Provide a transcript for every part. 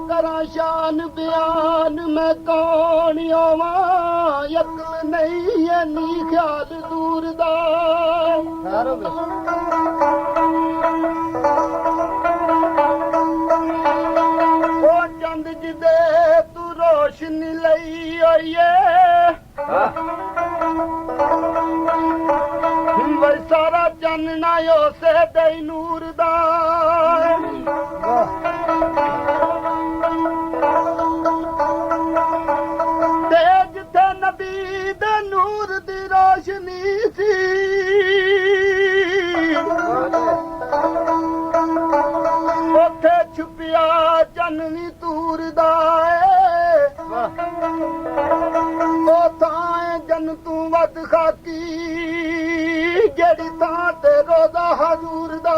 करा शान बयान मैं कौन आवा अकल नहीं है नी ख्याल दूर दा ओ चंद जिदे तू रोशनी लई होइए वै सारा चानना उसे दई नूर दा नूर दी रोशनी सी उथे छुपिया चननी तूर दा थां जन तू वद खाकी जेड़ी थां ते रोजा हजूर दा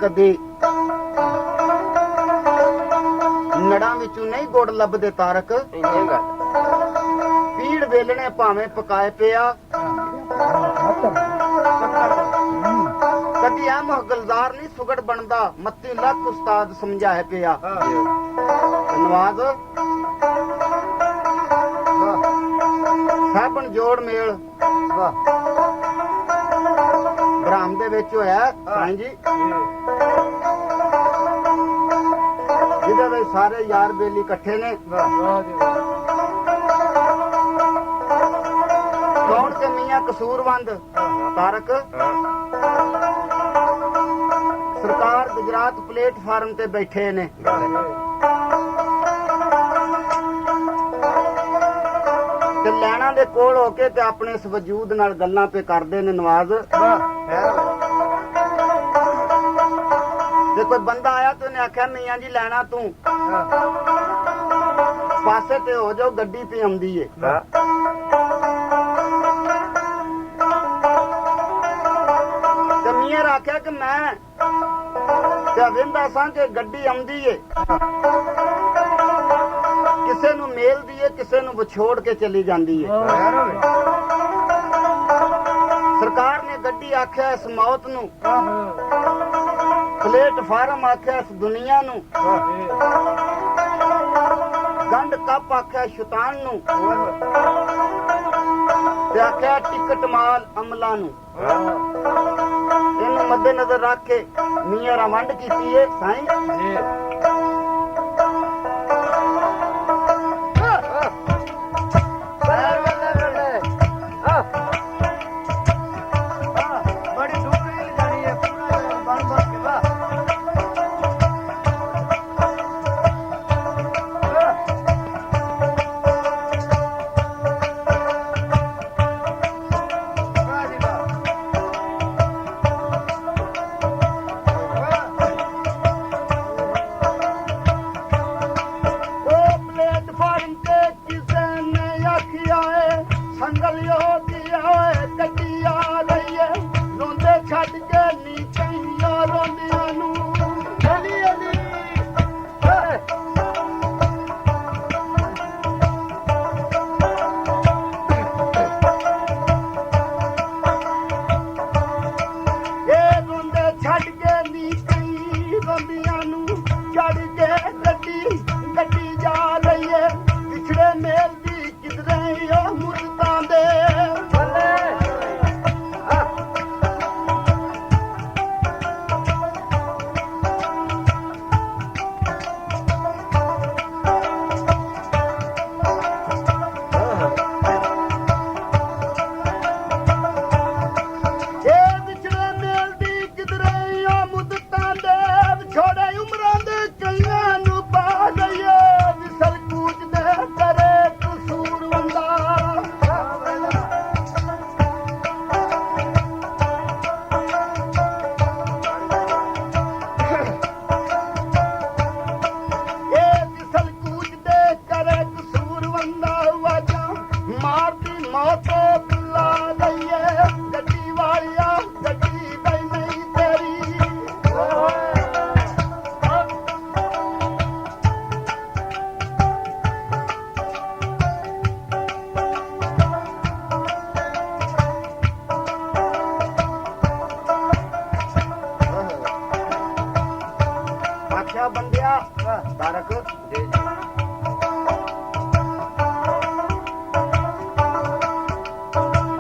कदी नड़ा विचों नहीं गुड़ लभदे तारक पीड़ वेलने भावें पकाए पिया कदी ऐ मुगलजार नहीं सुगड़ बनदा मत्ती लख उस्ताद समझाए पिया नवाज साबन जोड़ मेल ब्राह्म दे विच होया साईं जी जिहदे विच सारे यार बेली इकट्ठे ने कौन के मियां कसूरवंद तारक सरकार गुजरात प्लेटफार्म ते बैठे ने ते लैना दे कोल होके ते अपने इस वजूद नाल गल्लां पे करदे ने नवाज ते कोई बंदा आया तो उन्हें आख्या मियां जी लैना तू पासे ते हो जाओ गड्डी पे आंदी है ते मियां आख्या कि मैं वेंदा सा कि गड्डी आंदी है किसे नू मेल दी है किसे नू विछोड़ के चली जाती है सरकार ने गड्डी आख्या इस मौत नू प्लेटफार्म आख्या इस दुनिया नू गंड कप आख्या शैतान नू ते आख्या टिकट माल अमला नू इन्हू मद्देनजर रख के मियां रमंड कीती है साईं ਮੁਬਾਰਕ ਜੀ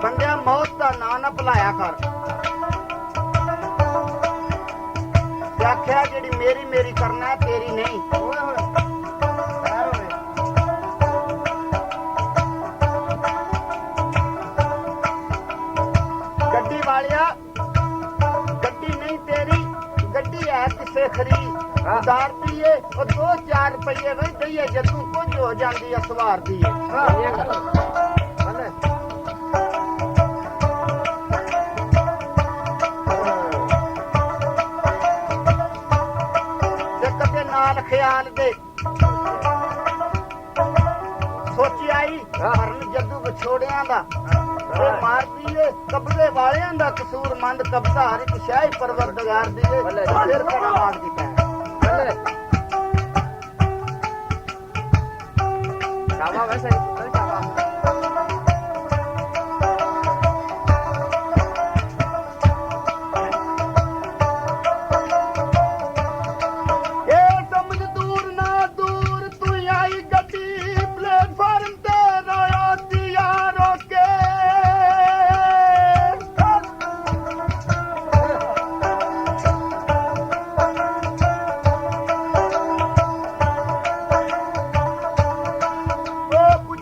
ਬੰਦਿਆ ਮੌਤ ਦਾ ਨਾਂ ਨਾ ਭੁਲਾਇਆ ਕਰ ਤੇ ਆਖਿਆ ਜਿਹੜੀ ਮੇਰੀ ਮੇਰੀ ਕਰਨਾ ਹੈ, ਤੇਰੀ ਨਹੀਂ। ਓਏ ਹੋਏ ਖੈਰ ਹੋਵੇ ਗੱਡੀ ਵਾਲਿਆ ਗੱਡੀ ਨਹੀਂ ਤੇਰੀ, ਗੱਡੀ ਹੈ ਕਿਸੇ ਖਰੀ। ਹਾਂ। ਦਾਰਦੀ ਏ ਉਹ 2-4 ਰੁਪਏ ਨਹੀਂ ਦਈਏ ਜਦੋਂ ਕੁਝ ਹੋ ਜਾਂਦੀ ਹੈ ਸਵਾਰਦੀ ਏ। ਇਹ ਗੱਲ ਬੱਲੇ ਤੇ ਕਦੇ ਨਾਲ ਖਿਆਲ ਦੇ ਸੋਚੀ ਆਈ ਮਰਨ ਜੱਦੂ ਵਿਛੋੜਿਆਂ ਦਾ ਤੇ ਮਾਰਦੀ ਏ ਕਬਜ਼ੇ ਵਾਲਿਆਂ ਦਾ ਕਸੂਰਮੰਦ ਕਬਜ਼ਾ ਹਰ ਇੱਕ ਸ਼ਾਹੀ ਪਰਵਰਦਗਾਰ ਦੀ ਏ। ਬੱਲੇ। ਫਿਰ ਕਰਾਂ ਮਾਰ ਦੀ ਪੈ ਬੱਲੇ ਸ਼ਾਬਾ ਵੈਸੇ ਸ਼ਾਬਾ ਇਹ ਸਮਝ ਦੂਰ ਨਾ ਦੂਰ ਤੂੰ ਆਈ ਗੱਡੀ ਪਲੇਟਫਾਰਮ ਤੇ ਰੋਇਆ ਦਿਆ ਰੋਕੇ ਉਹ ਕੁਝ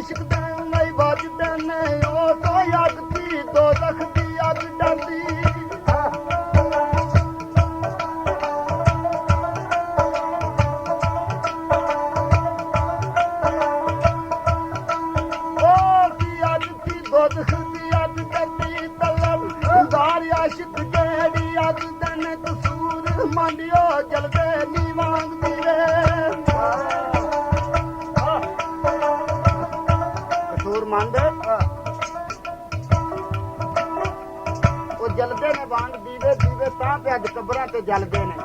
ਇਸ਼ਕ ਦੇ ਲਈ ਵੱਜਦੇ ਨੇ ਉਹ ਤੋਂ ਅੱਗ ਦੀ ਦੋਜ਼ਖ ਦੀ ਅੱਗ ਡਰਦੀ ਆਸ਼ਿਕ ਜਿਹੜੀ ਅੱਗ ਦਨ ਕਸੂਰ ਮੰਡਿਓ ਜਲਦੇ ਨੀ ਵਾਂਗਦੀ ਵੇ ਕਸੂਰ ਮੰਦ ਉਹ ਜਲਦੇ ਨੇ ਵਾਂਗ ਦੀਵੇ ਦੀਵੇ ਤਾਂ ਤੇ ਅੱਜ ਕਬਰਾਂ ਤੇ ਜਲਦੇ ਨੇ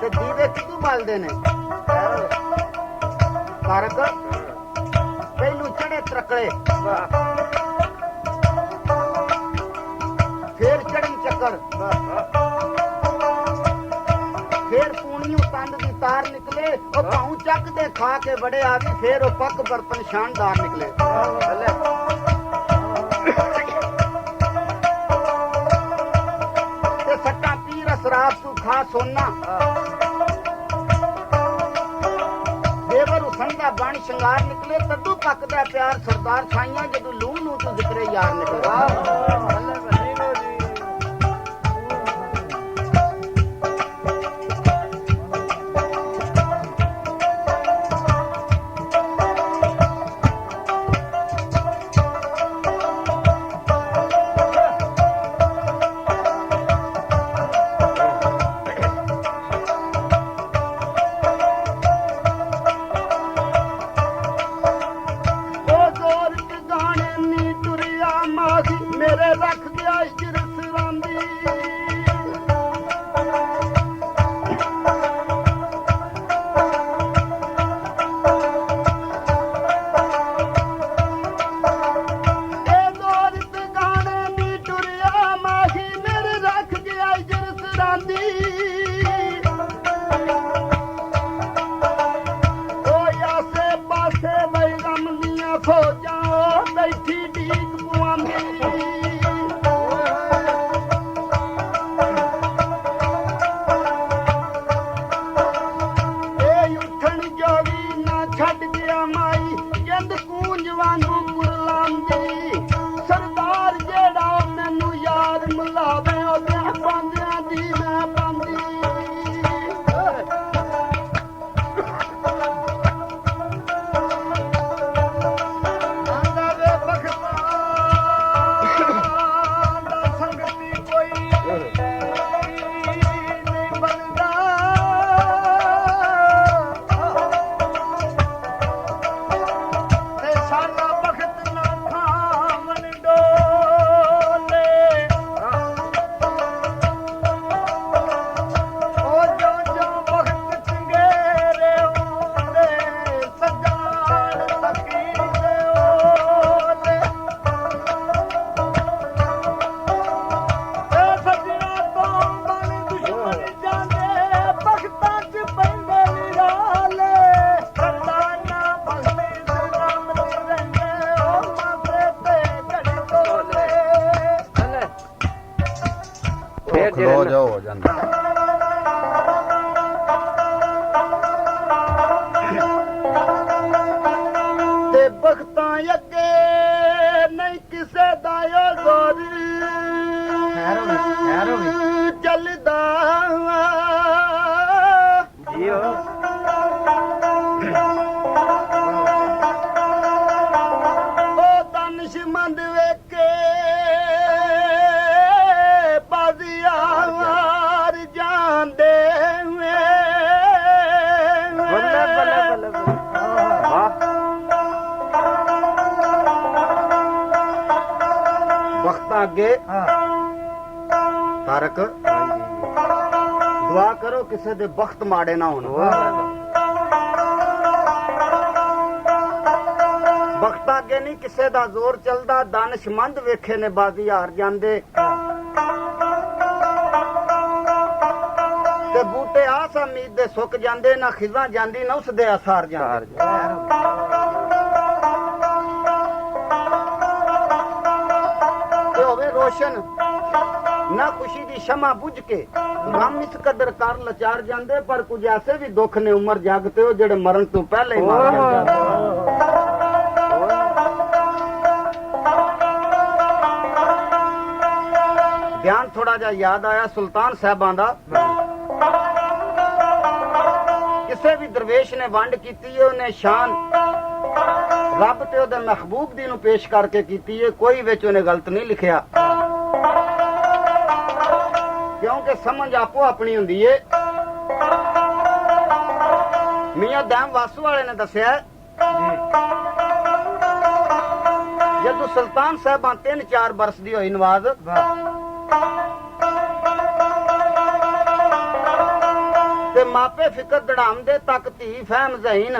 ਤੇ ਦੀਵੇ ਕਿਦੋਂ ਬਲਦੇ ਨੇ ਤਾਰਕ ਪਹਿਲੂ ਚੜੇ ਤਰਕਲੇ ਫੇਰ ਚੜਨ ਚੱਕਰ ਫੇਰ ਪੂਣੀਓ ਤੰਦ ਦੀ ਤਾਰ ਨਿਕਲੇ ਉਹ ਭਾਉ ਚੱਕ ਦੇ ਖਾ ਕੇ ਬੜੇ ਆ ਗਈ ਫੇਰ ਉਹ ਪੱਕ ਬਰਤਨ ਸ਼ਾਨਦਾਰ ਨਿਕਲੇ ਤੇ ਸੱਟਾਂ ਪੀਰ ਅਸਰਾਬ ਤੂੰ ਖਾ ਸੋਨਾ ਸੰਦਾ ਬਣ ਸ਼ਿੰਗਾਰ ਨਿਕਲੇ ਤਦੋਂ ਪੱਕਦਾ ਪਿਆਰ ਸਰਦਾਰ ਛਾਈਆਂ ਜਦੋਂ ਲੂਹ ਨੂੰ ਤੂੰ ਜ਼ਿਕਰੇ ਯਾਰ ਨਿਕਲੇ ਮੇਰੇ ਰੱਖ ਗਿਆ ਜਿਰਸ ਰਾਂਦੀ ਇਹ ਦੋਰਤ ਗਾਣੇ ਨੀ ਟੁਰਿਆ ਮਾਹੀ ਮੇਰੇ ਰੱਖ ਗਿਆ ਜਿਰਸ ਰਾਂਦੀ ਉਹ ਆਸੇ ਪਾਸੇ ਬਈ ਗਮ ਦੀਆਂ ਫੌਜਾਂ ਬੈਠੀ ਢੀਕ ਪੁਆਂਦੀ ਛੱਡ ਗਿਆ ਮਾਈ ਜਿੰਦ ਕੂੰਜ ਵਾਂਗੂ ਕੁਰਲਾਂਦੀ ਸਰਦਾਰ ਜਿਹੜਾ ਮੈਨੂੰ ਯਾਰ ਮਿਲਾਵੇ ਉਹਦਿਆਂ ਪਾਂਦਿਆਂ ਦੀ ਮੈਂ ਪਾਂਦੀ ਆਂਦਾ ਵੇ ਬਖਤਾ ਦਾ ਸੰਗਤੀ ਕੋਈ ਨਹੀਂ ਬਣਦਾ ਸਾਡਾ ਬਖਤ ਨਾ ਖਾਵਣ ਡੋਲੇ ਉਹ ਜੋ ਬਖਤ ਚੰਗੇਰੇ ਹੁੰਦੇ ਸਜਾਣ ਸਕੀ ਦੇ ਓਲੇ ਇਹ ਸੱਜਣਾ ਤੋਂ ਬਣ ਦੁਸ਼ਮਣ ਜਾਂਦੇ ਬਖਤਾਂ ਚ ਪੈਂਦੇ ਨਿਰਾਲੇ ਸਰਦਾਨਾ ਬਖਤੇ ਖਲੋ ਜਾਓ ਹੋ ਜਾਂਦਾ ਤੇ ਬਖਤਾਂ ਅੱਗੇ ਨਹੀਂ ਕਿਸੇ ਦਾ ਗੌਰ ਚੱਲਦਾ ਜੀਓ ਉਹ ਦਾਨਿਸ਼ਮੰਦ ਵੇਖੇ ਬਾਜ਼ੀਆਰ ਜਾਂਦੇ ਬੱਲੇ ਬੱਲੇ ਬੱਲੇ ਵਕਤਾਂ ਅੱਗੇ ਤਾਰਕ ਦੁਆ ਕਰੋ ਕਿਸੇ ਦੇ ਵਕਤ ਮਾੜੇ ਨਾ ਹੋਣ ਵਕਤਾਂ ਅੱਗੇ ਨਹੀਂ ਕਿਸੇ ਦਾ ਜ਼ੋਰ ਚੱਲਦਾ ਦਾਨਿਸ਼ਮੰਦ ਵੇਖੇ ਨੇ ਬਾਜ਼ੀ ਹਾਰ ਜਾਂਦੇ ਤੇ ਬੂਟੇ ਆਸ ਉਮੀਦ ਦੇ ਸੁੱਕ ਜਾਂਦੇ ਨਾ ਖਿਜ਼ਾਂ ਜਾਂਦੀ ਨਾ ਉਸ ਦੇ ਅਸਾਰ ਜਾਂਦੇ ਤੇ ਹੋਵੇ ਰੋਸ਼ਨ ਨਾ ਖੁਸ਼ੀ ਦੀ ਸ਼ਮਾ ਬੁਝ ਕੇ ਗਮ ਇਸ ਕਦਰ ਕਰ ਲਚਾਰ ਜਾਂਦੇ ਪਰ ਕੁਝ ਐਸੇ ਵੀ ਦੁੱਖ ਨੇ ਉਮਰ ਜਗਤੇ ਹੋ ਜਿਹੜੇ ਮਰਨ ਤੋਂ ਪਹਿਲੇ ਹੀ ਮਰ ਜਾਂਦੇ। ਬਿਆਨ ਥੋੜਾ ਜਿਹਾ ਯਾਦ ਆਇਆ ਸੁਲਤਾਨ ਸਾਹਿਬਾਂ ਦਾ। ਕਿਸੇ ਵੀ ਦਰਵੇਸ਼ ਨੇ ਵੰਡ ਕੀਤੀ ਹੈ ਉਹਨੇ ਸ਼ਾਨ ਰੱਬ ਤੇ ਉਹਦੇ ਮਹਿਬੂਬ ਦੀ ਨੂੰ ਪੇਸ਼ ਕਰਕੇ ਕੀਤੀ ਹੈ, ਕੋਈ ਵਿੱਚ ਉਹਨੇ ਗਲਤ ਨਹੀਂ ਲਿਖਿਆ ਕਿਉਂਕਿ ਸਮਝ ਆਪੋ ਆਪਣੀ ਹੁੰਦੀ ਏ। ਮੀਆਂ ਦਾਮ ਵਾਸੂ ਵਾਲੇ ਨੇ ਦੱਸਿਆ ਜਦੋਂ ਸੁਲਤਾਨ ਸਾਹਿਬਾਂ 3-4 ਬਰਸ ਦੀ ਹੋਈ ਨਵਾਜ਼ ਤੇ ਮਾਪੇ ਫਿਕਰ ਦੜਾਮਦੇ ਤੱਕ ਧੀ ਫਹਿਮ ਜ਼ਹੀਨ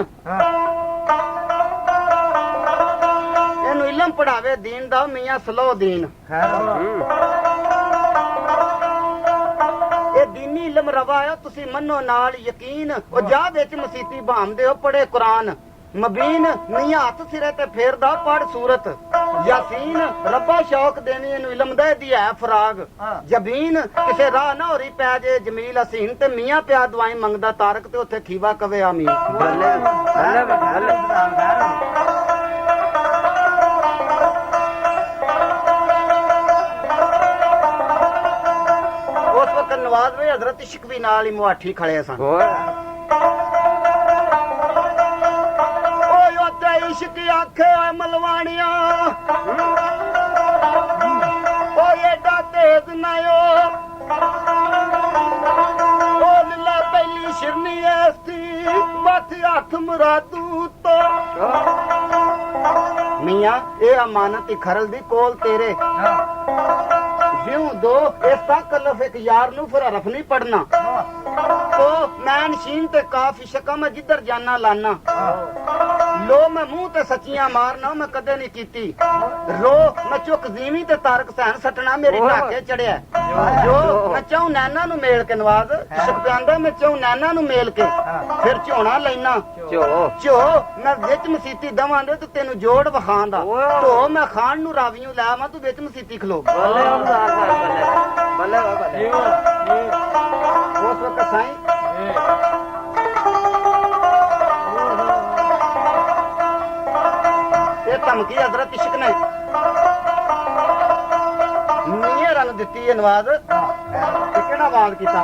ਇਹਨੂੰ ਇਲਮ ਪੜਾਵੇ ਦੀਨ ਦਾ ਮੀਆਂ ਸਲੋ ਦੀਨ ਇਹ ਦੀਨੀ ਇਲਮ ਰਵਾ ਹੈ ਤੁਸੀਂ ਮੰਨੋ ਨਾਲ ਯਕੀਨ ਉਹ ਜਾ ਵਿੱਚ ਮਸੀਤੀ ਭਾਂਦੇ ਹੋ ਪੜੇ ਕੁਰਾਨ ਮਬੀਨ ਮੀਆਂ ਹੱਥ ਸਿਰੇ ਤੇ ਫੇਰਦਾ ਪੜ ਸੂਰਤ ਯਾਸੀਨ ਰੱਬਾ ਸ਼ੌਕ ਦੇਣੀ ਇਹਨੂੰ ਇਲਮ ਦਾ ਦੀ ਹੈ ਫਰਾਗ ਜਬੀਨ ਕਿਸੇ ਰਾਹ ਨਾ ਹੋਰੀ ਪੈ ਜੇ ਜਮੀਲ ਹਸੀਨ ਤੇ ਮੀਆਂ ਪਿਆ ਦਵਾਈ ਮੰਗਦਾ ਤਾਰਕ ਤੇ ਉੱਥੇ ਖੀਵਾ ਕਵੇ ਆਮੀਨ। ਉਸ ਵਕਤ ਨਵਾਜ਼ ਵੇ ਹਜ਼ਰਤ ਇਸ਼ਕ ਵੀ ਨਾਲ ਹੀ ਮੁਆਠੀ ਖੜੇ ਸਨ। इश्क आखे मलवानिया ओ एडा तेज नयो ओ लीला पहली शिरनी ऐसी मत हथ मुरादू तो मियां ए अमानत खरल दी कोल तेरे जिऊं दो इस तकल्लफ एक यार नू फिर हरफ नहीं पढ़ना तो मैं नशीन ते काफी शका मैं जिधर जाना लाना लो मैं मुंह ते सच्चियां मारना मैं कदे नहीं कीती रो मैं चुक जीवी ते तारक सहन सटना मेरी ढाके चढ़िया जो मैं चाहूं नैना नु मेल के नवाज इश्क प्यांदा मैं चाहूं नैना नु मेल के फिर झोना लेना झो मैं विच मसीती दवां दे ते तेनु जोड़ वखांदा तो मैं खान नु रावियों लावां तू विच मसीती खलो बल्ले उस वक्त साईं धमकी हजरत इश्क ने नीए रंग दिती है नवाज केड़ा वाल किया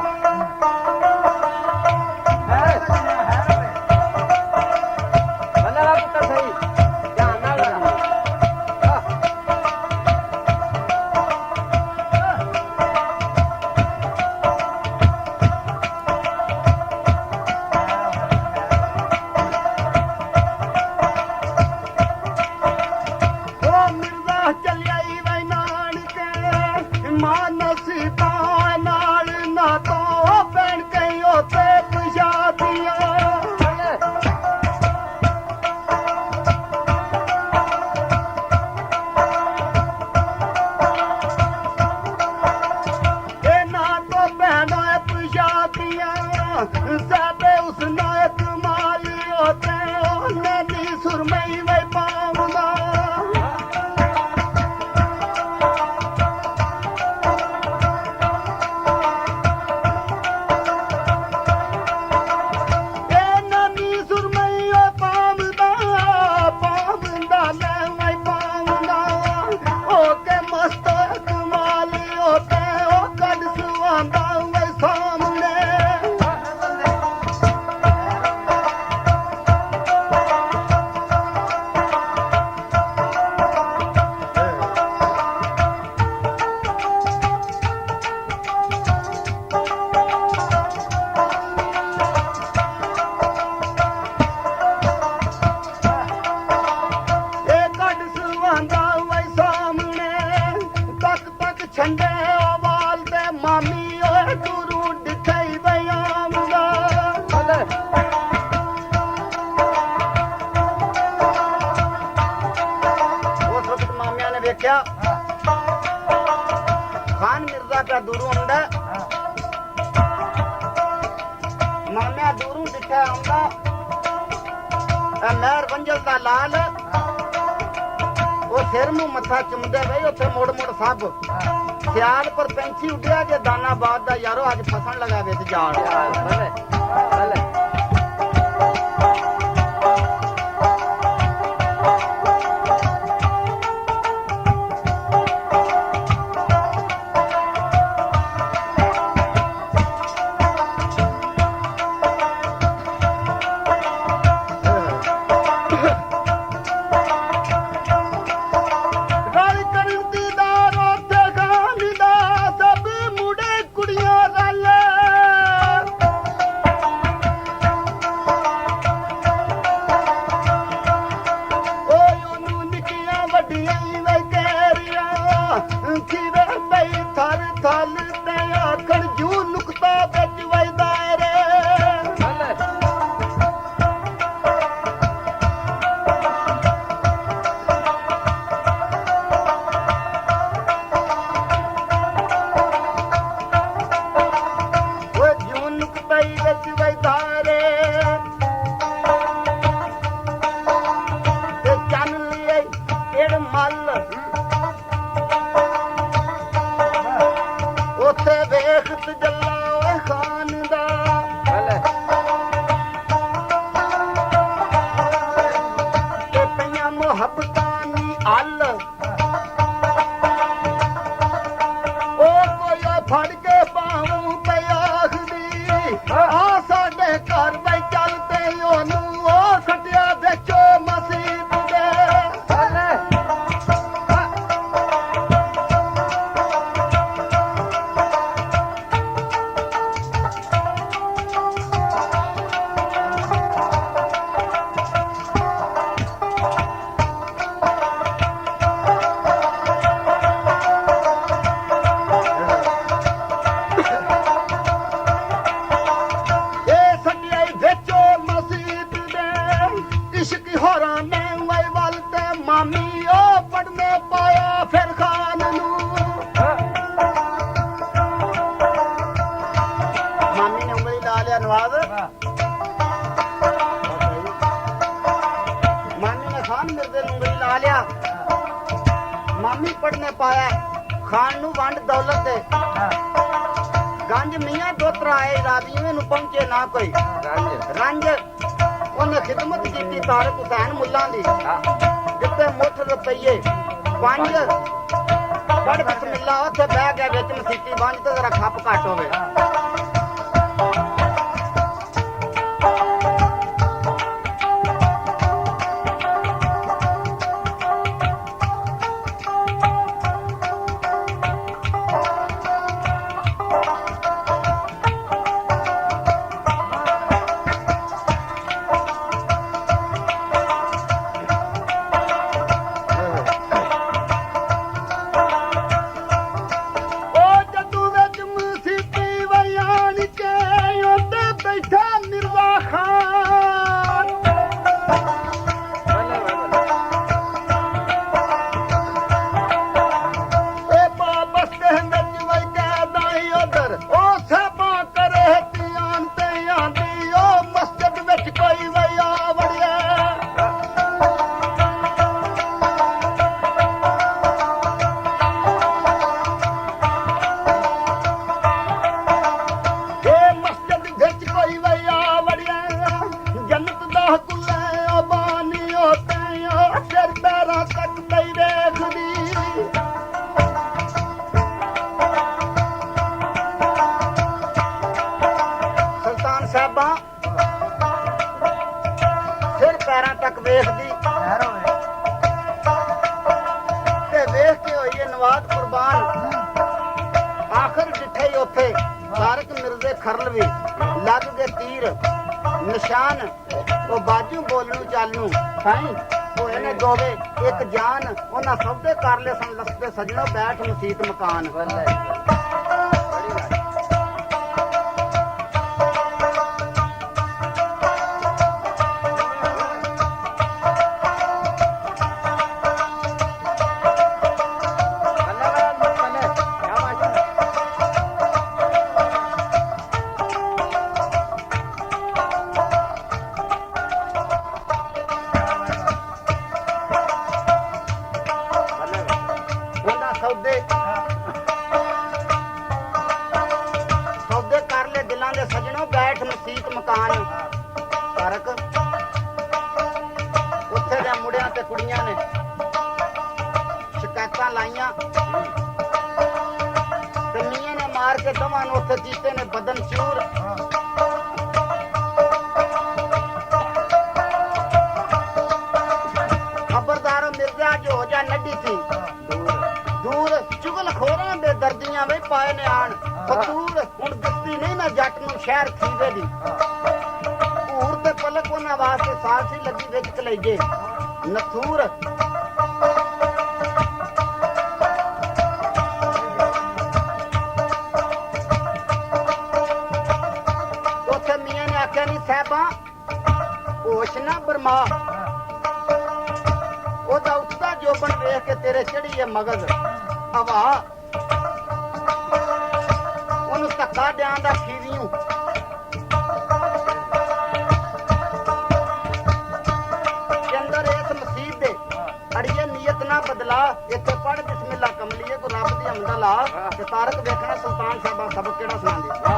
खान मिर्जा का दूरू आंदा मामिया दूरू दिखा आंदा मेहर वंजल दा लाल ਉਹ ਸਿਰ ਨੂੰ ਮੱਥਾ ਚੁੰਮਦੇ ਬਈ ਉੱਥੇ ਮੋੜ ਮੋੜ ਸਭ ਸਿਆਲ ਪਰ ਪੈਂਚੀ ਉੱਡਿਆ ਜੇ ਦਾਨਾਬਾਦ ਦਾ ਯਾਰੋ ਅੱਜ ਫਸਣ ਲਗਾ ਵਿੱਚ ਜਾਲ ਭਲੇ ਭਲੇ ਮਾਮੀ ਪੜਨੇ ਪਾਇਆ ਖਾਨ ਨੂੰ ਵੰਡ ਦੌਲਤ ਦੇ ਗੰਜ ਮੀਆਂ ਦੋਤਰਾ ਆਏ ਰਾਜੀਵੇਂ ਨੂੰ ਪਹੁੰਚੇ ਨਾ ਕੋਈ ਰੰਜ ਉਹਨੇ ਖਿਦਮਤ ਕੀਤੀ ਤਾਰਕ ਹੁਸੈਨ ਮੁੱਲਾਂ ਦੀ ਜਿੱਤੇ ਮੁੱਠ ਰੁਪਈਏ 5 ਪੜ ਬਿਸਮਿਲ੍ਲਾ ਉੱਥੇ ਬਹਿ ਗਿਆ ਵਿੱਚ ਮਸੀਤੀ ਬੰਜ ਤੇ ਜ਼ਰਾ ਖੱਪ ਘੱਟ ਹੋਵੇ ਨਿਸ਼ਾਨ ਉਹ ਬਾਜੂ ਬੋਲਣੂ ਚਾਲੂ ਸਾਈਂ ਹੋਏ ਨੇ ਦੋਵੇ ਇੱਕ ਜਾਨ ਉਹਨਾਂ ਸਭ ਦੇ ਕਰ ਲੈ ਸਨ ਲਸਤੇ ਸਜਣੋ ਬੈਠ ਮਸੀਤ ਮਕਾਨ ਨੌਜਵਾਨ ਉੱਥੇ ਕੀਤੇ ਨੇ ਬਦਨ ਚੂਰ ਖਬਰਦਾਰ ਮਿਰਜ਼ਾ ਜੋ ਹੋ ਜਾ ਨੱਡੀ ਸੀ ਦੂਰ ਚੁਗਲ ਖੋਰਾਂ ਦੇ ਦਰਦੀਆਂ ਵੇ ਪਾਏ ਨੇ ਆਣ ਫਤੂਰ ਹੁਣ ਦਿੱਤੀ ਨਹੀਂ ਨਾ ਜੱਟ ਨੂੰ ਸ਼ਹਿਰ ਖੀਵੇ ਦੀ ਹੂਰ ਤੇ ਪਲਕ ਉਹਨਾਂ ਵਾਸਤੇ ਸਾਲਸੀ ਲੱਗੀ ਵਿੱਚ ਕਲੇਜੇ ਨਥੂਰ ਉੱਥੇ ਮੀਆਂ ਨੇ ਆਖਿਆ ਨਹੀਂ ਸਾਹਿਬਾਂ ਹੋਸ਼ ਨਾ ਬਰਮਾ ਉਹਦਾ ਉੱਠਦਾ ਜੋਬਨ ਵੇਖ ਕੇ ਤੇਰੇ ਚੜੀ ਹੈ ਮਗਜ਼ ਹਵਾ ਉਹਨੂੰ ਧੱਕਾ ਦਿਆਂ ਦਾ ਖੀਵੀਂ ਅੰਦਰ ਇਸ ਮਸੀਤ ਦੇ ਅੜੀਏ ਨੀਅਤ ਨਾ ਬਦਲਾ ਇੱਥੇ ਪੜ ਬਿਸਮਿਲ੍ਲਾ ਕਮਲੀਏ ਕੋ ਰੱਬ ਦੀ ਹਮਦ ਲਾ ਤੇ ਤਾਰਕ ਵੇਖਣਾ ਸੁਲਤਾਨ ਸਾਹਿਬਾ ਸਬਕ ਕਿਹੜਾ ਸੁਣਾਉਂਦੇ